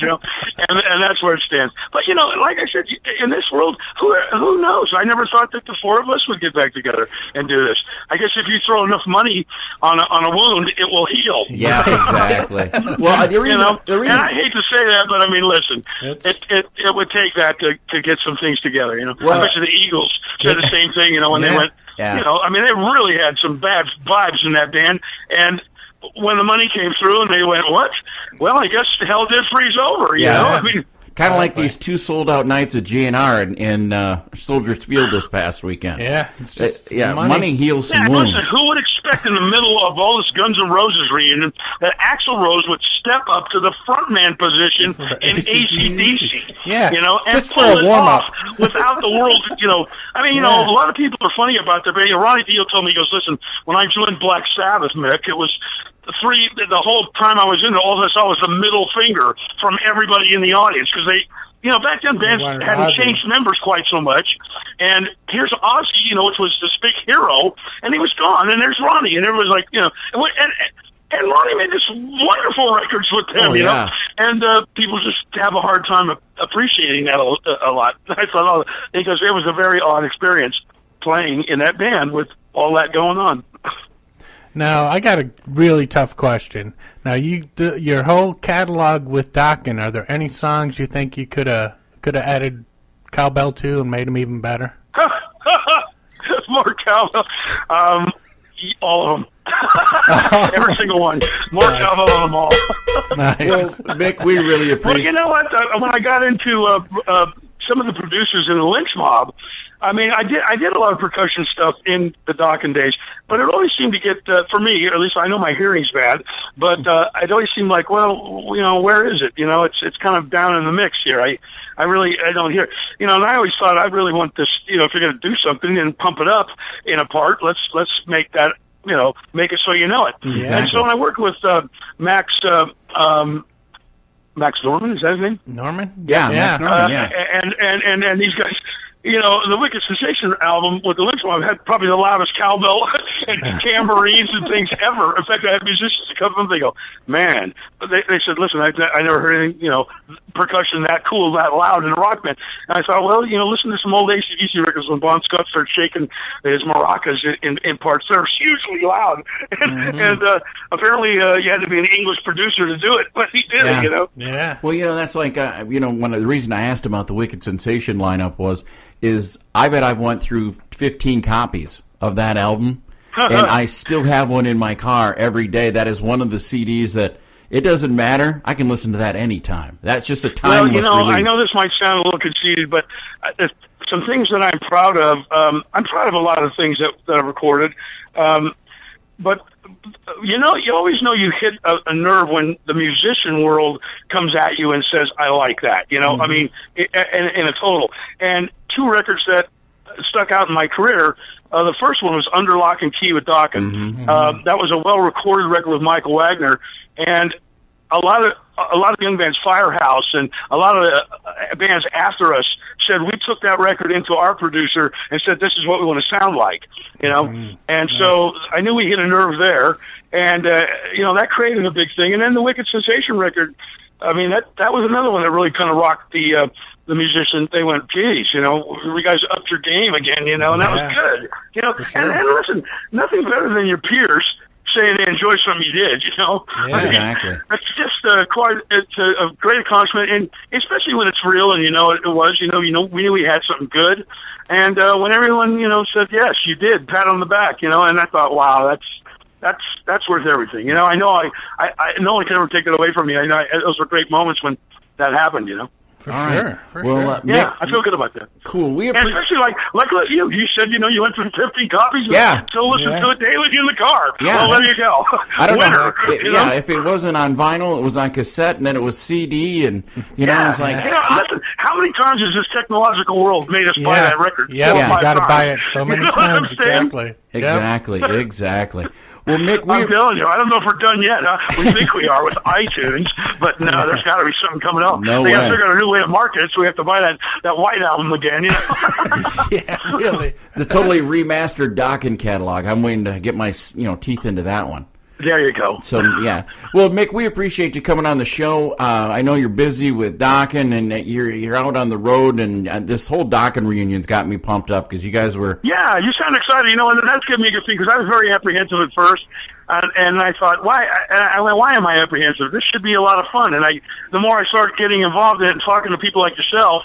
Speaker 10: and that's where it stands. But, like I said, in this world, who knows? I never thought that the four of us would get back together and do this. I guess if you throw enough money on a wound, it will heal.
Speaker 2: Yeah, exactly. Well, the reason,
Speaker 10: and I hate to say that, but I mean, listen, it would take that to get some things together, Well, especially the Eagles said the same thing, when they went, I mean, they really had some bad vibes in that band, and when the money came through and they went, what? Well, I guess hell did freeze over, you know? I mean,
Speaker 2: kind of like these 2 sold-out nights at GNR in Soldiers Field this past weekend.
Speaker 3: Yeah, it's just
Speaker 2: money heals some wounds.
Speaker 10: Listen, who would expect in the middle of all this Guns N' Roses reunion that Axl Rose would step up to the frontman position in AC/DC?
Speaker 3: Yeah,
Speaker 10: and
Speaker 3: just for
Speaker 10: pull
Speaker 3: a
Speaker 10: it
Speaker 3: warm-up.
Speaker 10: off without the world, I mean, a lot of people are funny about that. But Ronnie Dio told me, he goes, listen, when I joined Black Sabbath, Mick, it was the whole time I was in it, all I saw was the middle finger from everybody in the audience, because they, back then bands hadn't changed members quite so much. And here's Ozzy, which was this big hero, and he was gone. And there's Ronnie, and everybody's like, and Ronnie made this wonderful records with them, and people just have a hard time appreciating that a lot. I thought, because it was a very odd experience playing in that band with all that going on.
Speaker 3: Now, I got a really tough question. Now, your whole catalog with Dokken, are there any songs you think you could have added cowbell to and made them even better?
Speaker 10: More cowbell. All of them. Every single one. More cowbell on them all.
Speaker 3: Nice.
Speaker 2: Well, Mick, we really appreciate.
Speaker 10: Well, you know what? When I got into some of the producers in the Lynch Mob, I mean, I did a lot of percussion stuff in the Dokken days, but it always seemed to get, for me, or at least I know my hearing's bad, but it always seemed like, well, where is it? It's kind of down in the mix here. I don't hear, and I always thought I really want this, if you're going to do something and pump it up in a part, let's make that, make it so you know it.
Speaker 3: Exactly.
Speaker 10: And so when I worked with Max Norman, is that his name?
Speaker 3: Norman?
Speaker 2: Yeah. Max Norman,
Speaker 10: and these guys, the Wicked Sensation album with the Lynch Mob had probably the loudest cowbell and tambourines and things ever. In fact, I had musicians come up and they go, man. They said, listen, I never heard anything, percussion that cool, that loud in a rock band. And I thought, well, listen to some old AC/DC records when Bon Scott started shaking his maracas in parts. They're hugely loud. And apparently you had to be an English producer to do it, but he did it,
Speaker 3: Yeah.
Speaker 2: Well, that's like, one of the reason I asked about the Wicked Sensation lineup is I bet I've went through 15 copies of that album, and I still have one in my car every day. That is one of the CDs that it doesn't matter. I can listen to that anytime. That's just a timeless release.
Speaker 10: I know this might sound a little conceited, but some things that I'm proud of. I'm proud of a lot of things that I've recorded, but you always know you hit a nerve when the musician world comes at you and says, I like that, I mean, in a total. And 2 records that stuck out in my career, the first one was Under Lock and Key with Dokken. That was a well-recorded record with Michael Wagner, and a lot of young bands, Firehouse, and a lot of bands after us said we took that record into our producer and said this is what we want to sound like, And so I knew we hit a nerve there, and that created a big thing. And then the Wicked Sensation record, I mean that was another one that really kind of rocked the musicians. They went, geez, you guys upped your game again, and that was good, Sure. And listen, nothing better than your peers saying they enjoy something you did,
Speaker 2: Yeah, exactly.
Speaker 10: It's just it's a great accomplishment, and especially when it's real, and it was, we knew we had something good, and when everyone, said, yes, you did, pat on the back, and I thought, wow, that's worth everything. I know I no one can ever take it away from me. I know those were great moments when that happened,
Speaker 3: For sure.
Speaker 10: Mick, I feel good about that.
Speaker 2: Cool.
Speaker 10: And especially like you said, you went through 50 copies.
Speaker 2: Yeah.
Speaker 10: So listen to it daily in the car.
Speaker 2: Yeah.
Speaker 10: Well, there you go.
Speaker 2: I don't know.
Speaker 10: Winner,
Speaker 2: if it wasn't on vinyl, it was on cassette, and then it was CD, and it's like.
Speaker 10: Listen, how many times has this technological world made us buy that record?
Speaker 3: Yeah, you got to buy it so many times.
Speaker 2: Exactly. Well, Mick,
Speaker 10: I'm telling you, I don't know if we're done yet. We think we are with iTunes, but no, there's got to be something coming up.
Speaker 2: No
Speaker 10: they
Speaker 2: way.
Speaker 10: got to figure out a new way to market it, so we have to buy that White Album again.
Speaker 3: Yeah, really.
Speaker 2: The totally remastered Dokken catalog. I'm waiting to get my teeth into that one.
Speaker 10: There you go.
Speaker 2: So, yeah. Well, Mick, we appreciate you coming on the show. I know you're busy with Dockin, and you're out on the road, and this whole Dockin reunion's got me pumped up because you guys were...
Speaker 10: Yeah, you sound excited. And that's given me a good thing because I was very apprehensive at first, and I thought, why am I apprehensive? This should be a lot of fun. And the more I start getting involved in it and talking to people like yourself,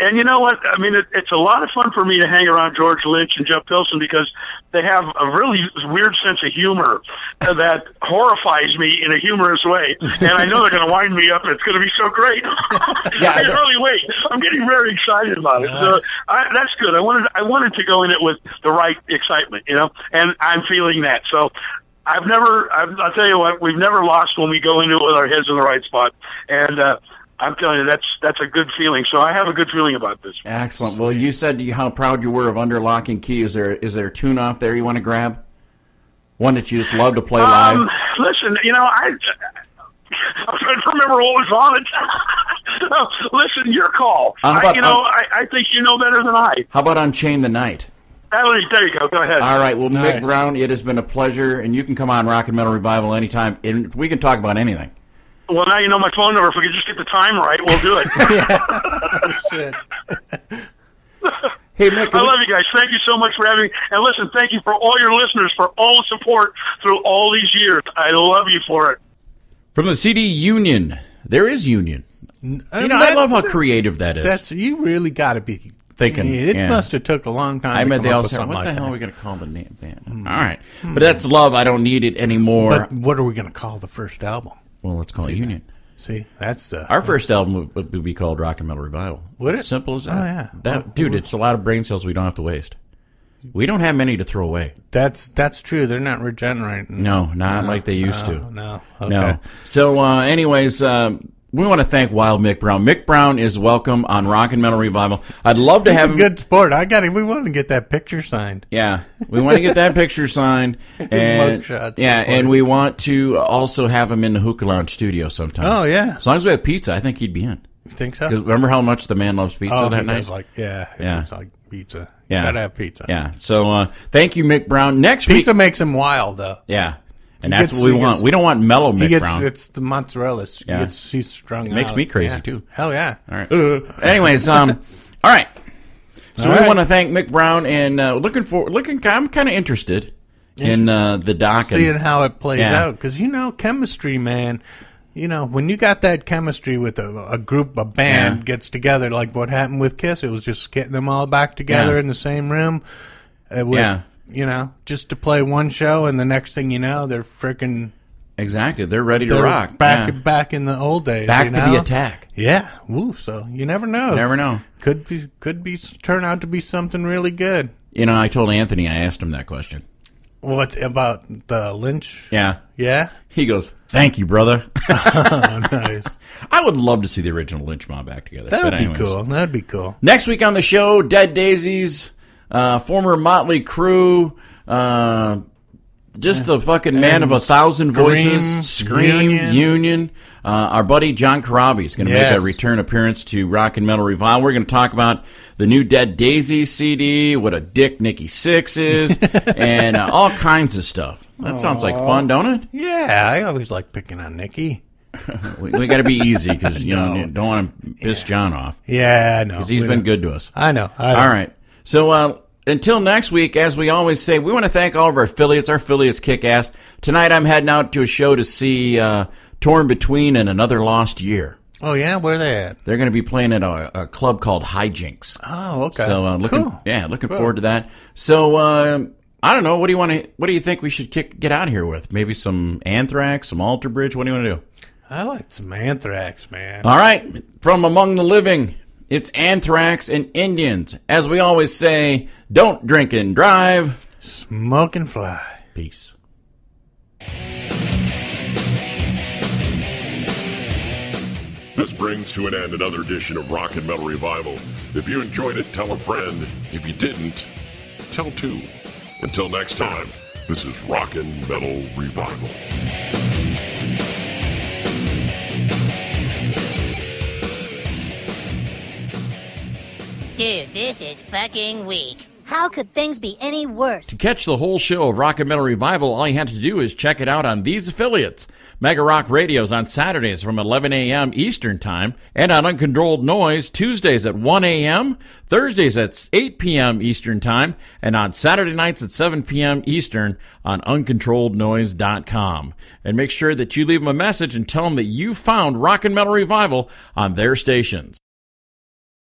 Speaker 10: and you know what? I mean, it's a lot of fun for me to hang around George Lynch and Jeff Pilson because they have a really weird sense of humor that horrifies me in a humorous way. And I know they're going to wind me up, and it's going to be so great.
Speaker 2: Yeah,
Speaker 10: I can hardly wait. I'm getting very excited about it. So that's good. I wanted to go in it with the right excitement, and I'm feeling that. So I'll tell you what, we've never lost when we go into it with our heads in the right spot. And, I'm telling you, that's a good feeling. So I have a good feeling about this.
Speaker 2: Excellent. Well, you said how proud you were of Under Lock and Key. Is there a tune off there you want to grab? One that you just love to play live?
Speaker 10: Listen, I'm trying to remember what was on it. Listen, your call. I think you know better than I.
Speaker 2: How about Unchain the Night?
Speaker 10: There you go. Go ahead.
Speaker 2: All right. Well, Mick Brown, it has been a pleasure, and you can come on Rock and Metal Revival anytime, and we can talk about anything.
Speaker 10: Well, now you know my phone number. If we could just get the time right, we'll do it.
Speaker 2: Hey, Mick.
Speaker 10: I love you guys. Thank you so much for having me. And listen, thank you for all your listeners for all the support through all these years. I love you for it.
Speaker 2: From the CD Union. There is Union. I love how creative that is.
Speaker 3: You really got to be
Speaker 2: thinking.
Speaker 3: It must have took a long time.
Speaker 2: I bet they all said, "What the hell are we going to call the name band?" All right, but that's love. I don't need it anymore.
Speaker 3: But what are we going to call the first album?
Speaker 2: Well, let's call it Union.
Speaker 3: See, that's
Speaker 2: our first album would be called Rock and Metal Revival.
Speaker 3: Would it?
Speaker 2: Simple as that.
Speaker 3: Oh yeah,
Speaker 2: dude, it's a lot of brain cells we don't have to waste. We don't have many to throw away.
Speaker 3: That's true. They're not regenerating.
Speaker 2: No, not like they used to.
Speaker 3: No. Okay.
Speaker 2: No. So, anyways, we want to thank Wild Mick Brown. Mick Brown is welcome on Rock and Metal Revival. I'd love to have him.
Speaker 3: He's a good sport. We want to get that picture signed.
Speaker 2: Yeah, we want to get that picture signed, and and we want to also have him in the Hookah Lounge studio sometime.
Speaker 3: Oh yeah,
Speaker 2: as long as we have pizza, I think he'd be in.
Speaker 3: You think so?
Speaker 2: Remember how much the man loves pizza that night?
Speaker 3: It's like pizza.
Speaker 2: Yeah,
Speaker 3: gotta have pizza.
Speaker 2: Yeah. So thank you, Mick Brown. Next week,
Speaker 3: pizza makes him wild though.
Speaker 2: Yeah. And that's what we want. We don't want mellow Mick Brown.
Speaker 3: It's the mozzarella.
Speaker 2: Yeah.
Speaker 3: He's strung out.
Speaker 2: It makes me crazy, too.
Speaker 3: Hell yeah.
Speaker 2: All right. Anyways, all right. So we want to thank Mick Brown, and I'm kind of interested in the doc.
Speaker 3: Seeing how it plays out. Because, chemistry, man. When you got that chemistry with a band gets together, like what happened with Kiss, it was just getting them all back together in the same room. Just to play one show, and the next thing you know, they're freaking...
Speaker 2: Exactly. They're ready to rock.
Speaker 3: Back in the old days.
Speaker 2: Back for the attack.
Speaker 3: Yeah. Woo, so you never know.
Speaker 2: Never know.
Speaker 3: Could turn out to be something really good.
Speaker 2: I told Anthony, I asked him that question.
Speaker 3: What, about the Lynch?
Speaker 2: Yeah.
Speaker 3: Yeah?
Speaker 2: He goes, "Thank you, brother."
Speaker 3: Oh, nice.
Speaker 2: I would love to see the original Lynch Mob back together.
Speaker 3: That would be cool.
Speaker 2: Next week on the show, Dead Daisies, former Motley Crue, just the fucking man of 1,000 voices, Scream, Union. Our buddy John Corabi is going to make a return appearance to Rock and Metal Revival. We're going to talk about the new Dead Daisies CD, what a dick Nikki Sixx is, and all kinds of stuff. That sounds like fun, don't it?
Speaker 3: Yeah, I always like picking on Nikki.
Speaker 2: we got to be easy because you don't want to piss John off.
Speaker 3: Yeah, I know.
Speaker 2: Because he's been good to us.
Speaker 3: I know.
Speaker 2: All right. So until next week, as we always say, we want to thank all of our affiliates. Our affiliates kick ass. Tonight I'm heading out to a show to see Torn Between and Another Lost Year.
Speaker 3: Oh, yeah? Where are they at?
Speaker 2: They're going to be playing at a club called Hijinks.
Speaker 3: Oh, okay.
Speaker 2: So looking forward to that. So I don't know. What do you think we should get out of here with? Maybe some Anthrax, some Alter Bridge? What do you want to do?
Speaker 3: I like some Anthrax, man.
Speaker 2: All right. From Among the Living, it's Anthrax and Indians. As we always say, don't drink and drive.
Speaker 3: Smoke and fly.
Speaker 2: Peace.
Speaker 6: This brings to an end another edition of Rock and Metal Revival. If you enjoyed it, tell a friend. If you didn't, tell two. Until next time, this is Rock and Metal Revival.
Speaker 11: Dude, this is fucking weak. How could things be any worse?
Speaker 2: To catch the whole show of Rock and Metal Revival, all you have to do is check it out on these affiliates. Mega Rock Radio's on Saturdays from 11 a.m. Eastern Time, and on Uncontrolled Noise Tuesdays at 1 a.m., Thursdays at 8 p.m. Eastern Time, and on Saturday nights at 7 p.m. Eastern on UncontrolledNoise.com. And make sure that you leave them a message and tell them that you found Rock and Metal Revival on their stations.